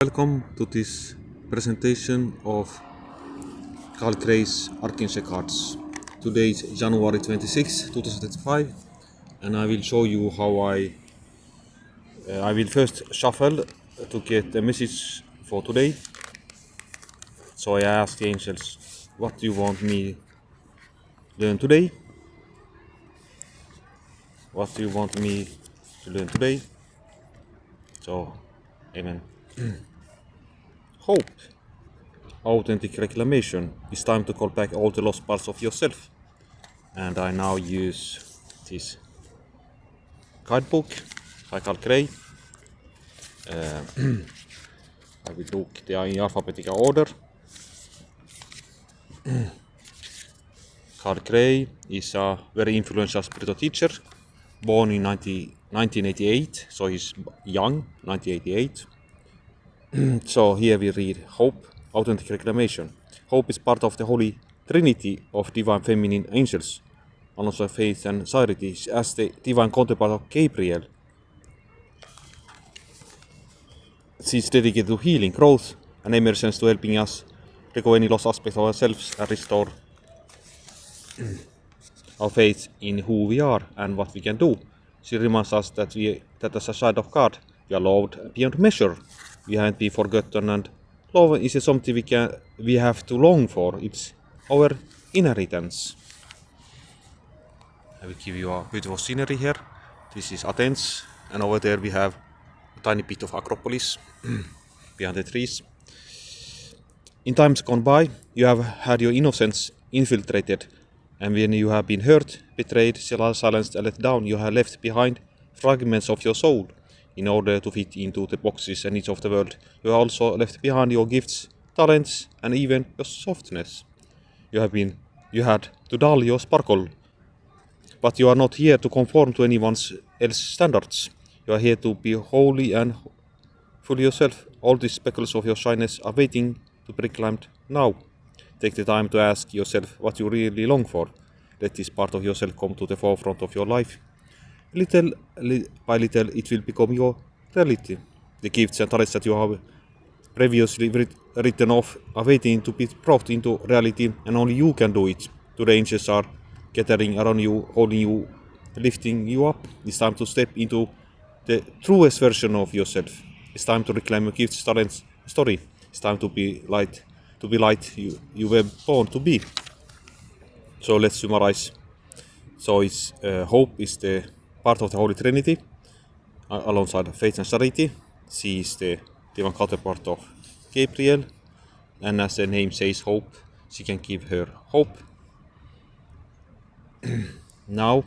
Welcome to this presentation of Carl Gray's Archangel cards. Today is January 26, 2025, and I will show you how I will first shuffle to get a message for today. So I asked the angels, what do you want me to learn today? What do you want me to learn today? So, amen. Hope. Authentic reclamation. It's time to call back all the lost parts of yourself. And I now use this guidebook by Carl Gray. I will look they are in alphabetical order. Carl Gray is a very influential spiritual teacher, born in 1988, so he's young, 1988. So here we read Hope, Authentic Reclamation. Hope is part of the Holy Trinity of Divine Feminine Angels, and also Faith and Charity as the divine counterpart of Gabriel. She is dedicated to healing, growth, and emergence, to helping us recover any lost aspect of ourselves and restore our faith in who we are and what we can do. She reminds us that as a child of God, we are loved beyond measure. We haven't been forgotten, and love is something we have to long for. It's our inheritance. I will give you a beautiful scenery here. This is Athens, and over there we have a tiny bit of Acropolis behind the trees. In times gone by, you have had your innocence infiltrated, and when you have been hurt, betrayed, silenced, and let down, you have left behind fragments of your soul. In order to fit into the boxes and needs of the world, you have also left behind your gifts, talents, and even your softness. You had to dull your sparkle, but you are not here to conform to anyone else's standards. You are here to be holy and full yourself. All these speckles of your shyness are waiting to be reclaimed now. Take the time to ask yourself what you really long for. Let this part of yourself come to the forefront of your life. Little by little, it will become your reality. The gifts and talents that you have previously written off are waiting to be brought into reality, and only you can do it. Today, angels are gathering around you, holding you, lifting you up. It's time to step into the truest version of yourself. It's time to reclaim your gifts, talents, story. It's time to be light. You were born to be. So let's summarize. So it's hope is the part of the Holy Trinity, alongside faith and charity. She is the divine counterpart of Gabriel, and as the name says, hope, she can give her hope. Now,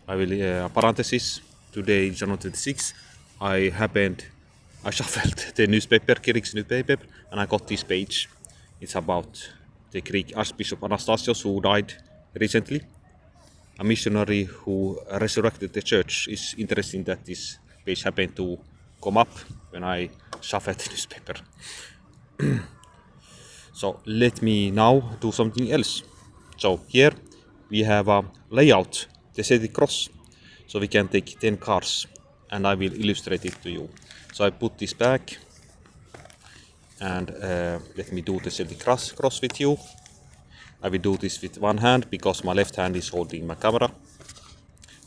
I will parenthesis. Today, January 26, I shuffled the newspaper, Kirik's newspaper, and I got this page. It's about the Greek Archbishop Anastasios, who died recently. A missionary who resurrected the church. It's interesting that this page happened to come up when I shuffled the newspaper. So let me now do something else. So here we have a layout, the Celtic cross. So we can take 10 cards and I will illustrate it to you. So I put this back and let me do the Celtic cross with you. I will do this with one hand because my left hand is holding my camera,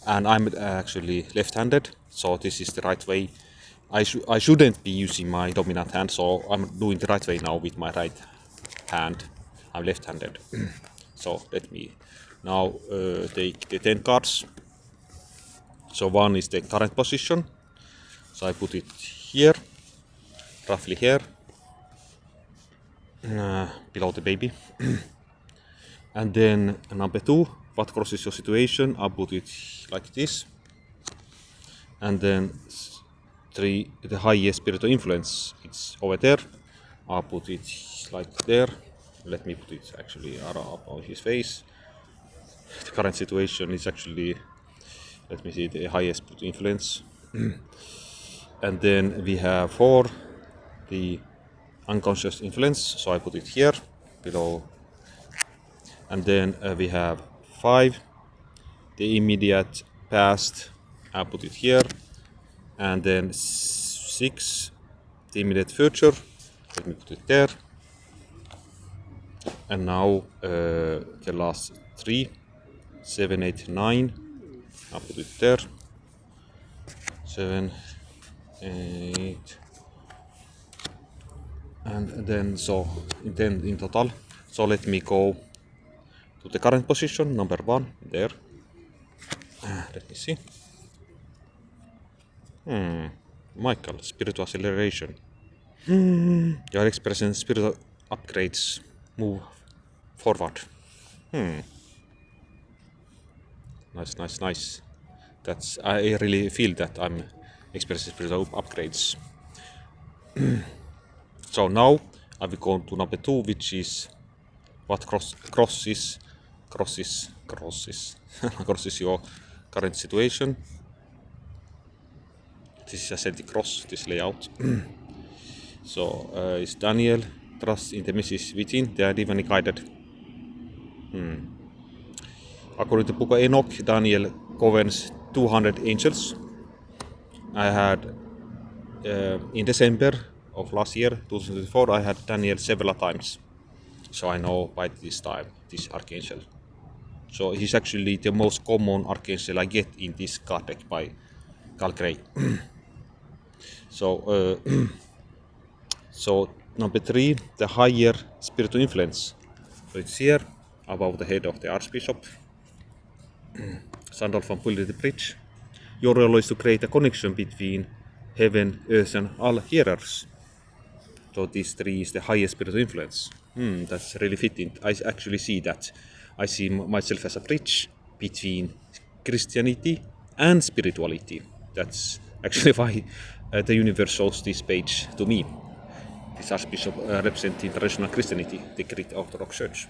and I'm actually left-handed, so this is the right way. I shouldn't be using my dominant hand, so I'm doing the right way now with my right hand. I'm left-handed. So let me now take the 10 cards. So one is the current position, so I put it here, roughly here, below the baby. And then number 2, what crosses your situation, I'll put it like this. And then 3, the highest spiritual influence, it's over there. I'll put it like there. Let me put it actually up on his face. The current situation is actually, let me see, the highest spiritual influence. And then we have 4, the unconscious influence, so I put it here below. And then we have 5, the immediate past, I put it here. And then 6, the immediate future. Let me put it there. And now the last 3, 7, 8, 9. I'll put it there. 7, 8, and then so in total. So let me go to the current position, number 1, there. Let me see. Michael, spiritual acceleration. Your expression spiritual upgrades. Move forward. Nice. I really feel that I'm experiencing spiritual upgrades. So now I will go to number 2, which is what crosses crosses your current situation. This is a Celtic cross, this layout. So is Daniel, trust in the message within, they are divinely guided. According to book of Enoch, Daniel governs 200 angels. I had in December of last year, 2024, I had Daniel several times. So I know by this time, this Archangel. So he's actually the most common Archangel I get in this card deck by Carl Gray. So, so number 3, the higher spiritual influence. So it's here, above the head of the Archbishop. Sandal from building the bridge. Your role is to create a connection between heaven, earth and all hearers. So these 3 is the highest spiritual influence. That's really fitting. I actually see that. I see myself as a bridge between Christianity and spirituality. That's actually why the universe shows this page to me. This Archbishop representing traditional Christianity, the Greek Orthodox Church.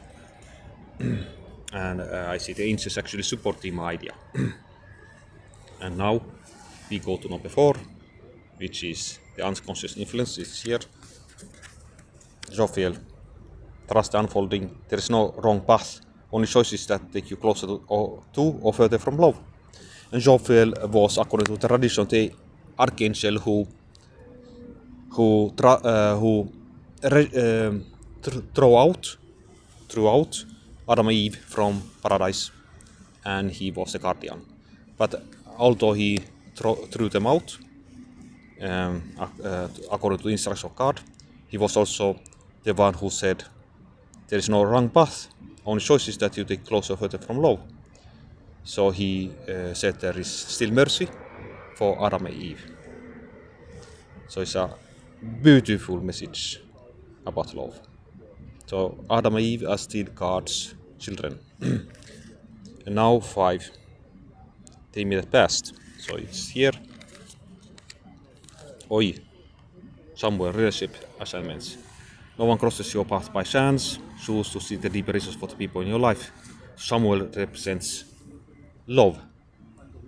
And I see the angels actually supporting my idea. And now we go to number 4, which is the unconscious influence. It's here. Jophiel, trust the unfolding. There is no wrong path. Only choices that take you closer to or further from love. And Jophiel was, according to tradition, the archangel who threw out Adam and Eve from paradise, and he was the guardian. But although he threw them out, according to the instruction of God, he was also the one who said, there is no wrong path, only choices that you take closer further from love. So he said there is still mercy for Adam and Eve. So it's a beautiful message about love. So Adam and Eve are still God's children. And now 5, the immediate past. So it's here. Oi, somewhere relationship assignments. No one crosses your path by chance. Choose to see the deeper reasons for the people in your life. Samuel represents love,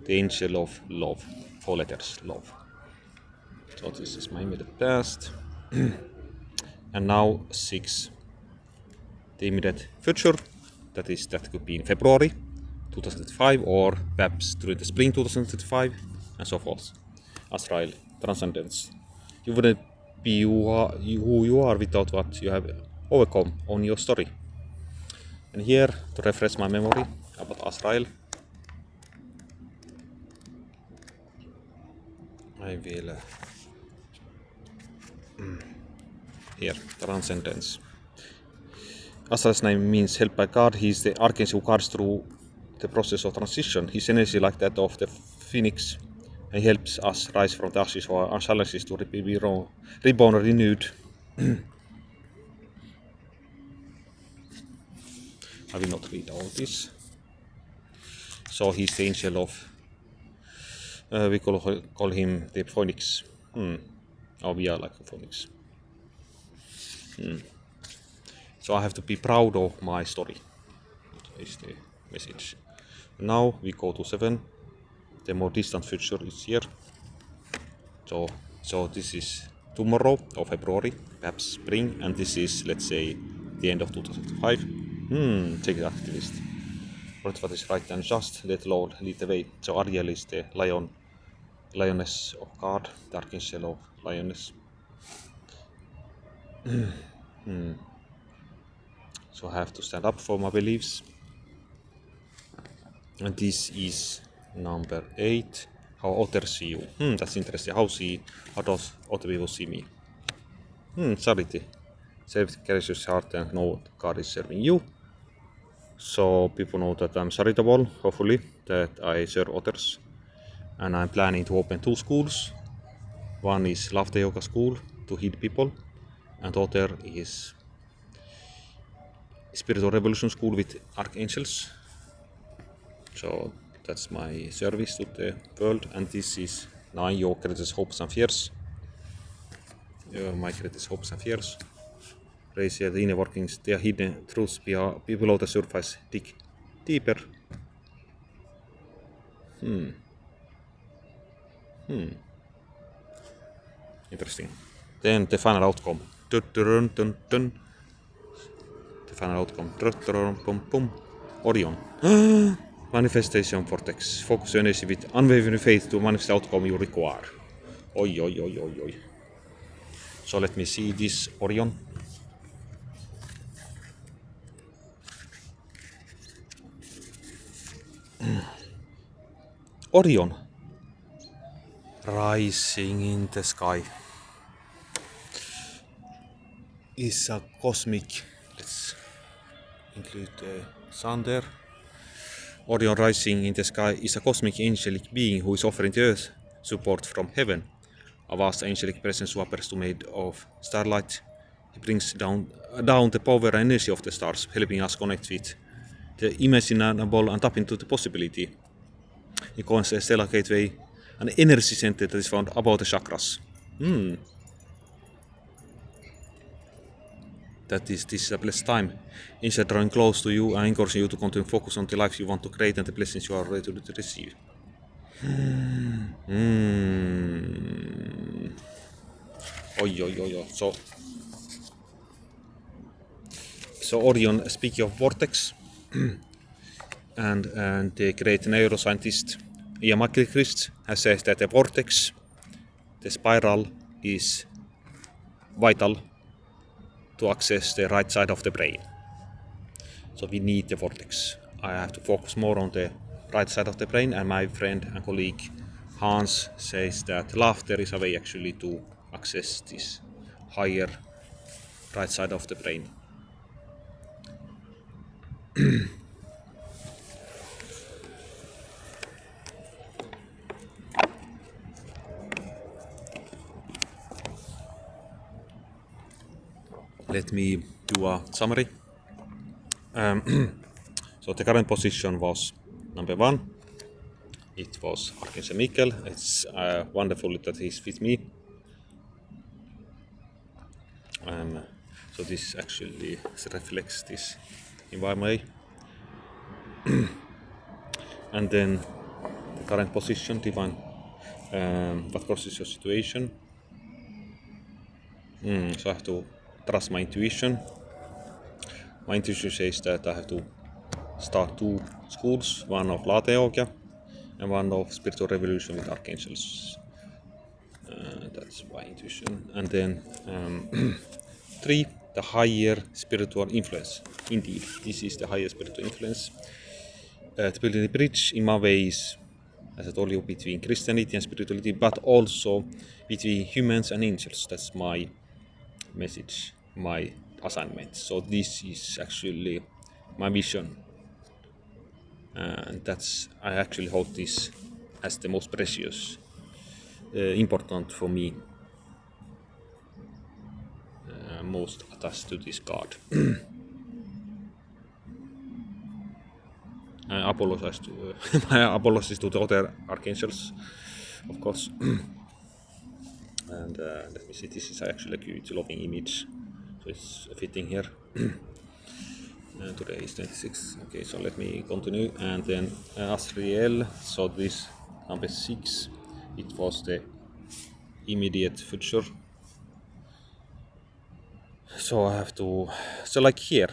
the angel of love, 4 letters, love. So this is my immediate past. And now 6, the immediate future. That could be in February 2005 or perhaps during the spring 2005 and so forth. Astral transcendence. You wouldn't be who you are without what you have overcome on your story. And here, to refresh my memory about Astral, I will here, transcendence. Astral's name means helped by God. He is the archangel who guides through the process of transition. His energy like that of the phoenix, and he helps us rise from the ashes of our challenges to be reborn, renewed. I will not read all this. So he's the angel of, we call him the phoenix. Oh, we are like a phoenix. So I have to be proud of my story. That is the message. Now we go to 7. The more distant future is here. So this is tomorrow or February, perhaps spring, and this is, let's say, the end of 2005. Take the activist. What is right and just, let Lord lead the way. So Ariel is the lioness of God, the archangel of lioness. So I have to stand up for my beliefs. And this is number 8. How others see you. That's interesting. How does other people see me? Charity. Save carries heart and know God is serving you. So people know that I'm charitable, hopefully, that I serve others. And I'm planning to open 2 schools. One is Laughter Yoga School to heal people, and the other is Spiritual Revolution School with Archangels. So that's my service to the world, and this is 9 your greatest hopes and fears. My greatest hopes and fears. Raise the inner workings, their hidden truths below the surface. Dig deeper. Interesting. Then the final outcome. Dun, dun, dun, dun. The final outcome. Dun, dun, bum, bum. Orion. Manifestation vortex. Focus your energy with unwavering faith to manifest the outcome you require. Oi, oi, oi, oi, oi. So let me see this Orion. Orion. Rising in the sky. Is a cosmic. Let's include the sun there. Orion rising in the sky is a cosmic angelic being who is offering the earth support from heaven. A vast angelic presence who appears to made of starlight. He brings down the power and energy of the stars, helping us connect with the imaginable and tap into the possibility. He calls a stellar gateway an energy center that is found above the chakras. This is a blessed time. Instead drawing close to you and encouraging you to continue focus on the life you want to create and the blessings you are ready to receive. Oi, oi, oi, oi. So Orion speaking of vortex, and the great neuroscientist Ian McGilchrist has said that the vortex, the spiral, is vital to access the right side of the brain. So we need the vortex. I have to focus more on the right side of the brain, and my friend and colleague Hans says that laughter is a way actually to access this higher right side of the brain. Let me do a summary. So the current position was number 1. It was Archangel Michael. It's wonderful that he's with me. So this actually reflects this in my way. And then the current position, divine. What causes your situation? So I have to trust my intuition. My intuition says that I have to start 2 schools, one of Latte Yoga and one of Spiritual Revolution with Archangels. That's my intuition. And then 3, the higher spiritual influence. Indeed, this is the higher spiritual influence. To build a bridge in my ways, as I told you, between Christianity and spirituality, but also between humans and angels. That's my message, my assignment. So this is actually my mission, and I actually hold this as the most precious, important for me, most attached to this God. I apologize to my apologies to the other archangels, of course. And let me see, this is actually a cute loving image, so it's fitting here. Today is 26. Okay, so let me continue. And then Asriel, so this number 6, it was the immediate future. So I have to, so like here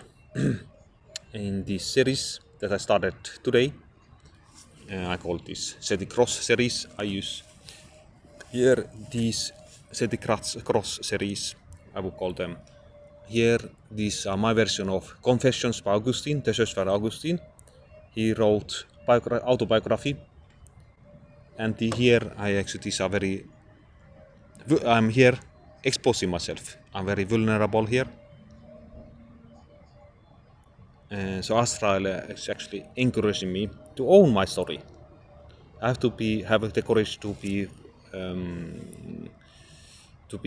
in this series that I started today, I call this Celtic Cross series. I use here these Celtic Cross series, I would call them here, this my version of Confessions by Augustine, the Church by Augustine. He wrote autobiography, and here I actually is a very. I'm here exposing myself. I'm very vulnerable here. So Astral is actually encouraging me to own my story. I have to have the courage to be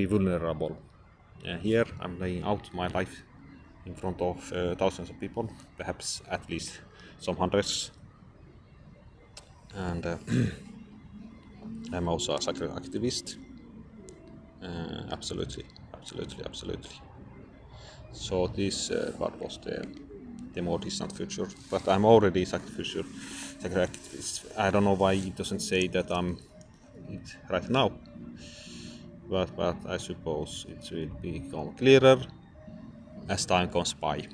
vulnerable. Here I'm laying out my life in front of thousands of people, perhaps at least some hundreds. And I'm also a sacred activist. Absolutely. So this part was the more distant future, but I'm already sacred activist. I don't know why it doesn't say that I'm it right now, but I suppose it will become clearer as time goes by.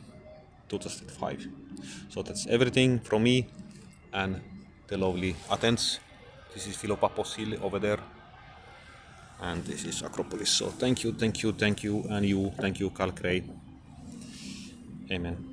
2005. So that's everything from me and the lovely Athens. This is Philopapos Hill over there, and this is Acropolis. So thank you, and you, thank you, Calcray. Amen.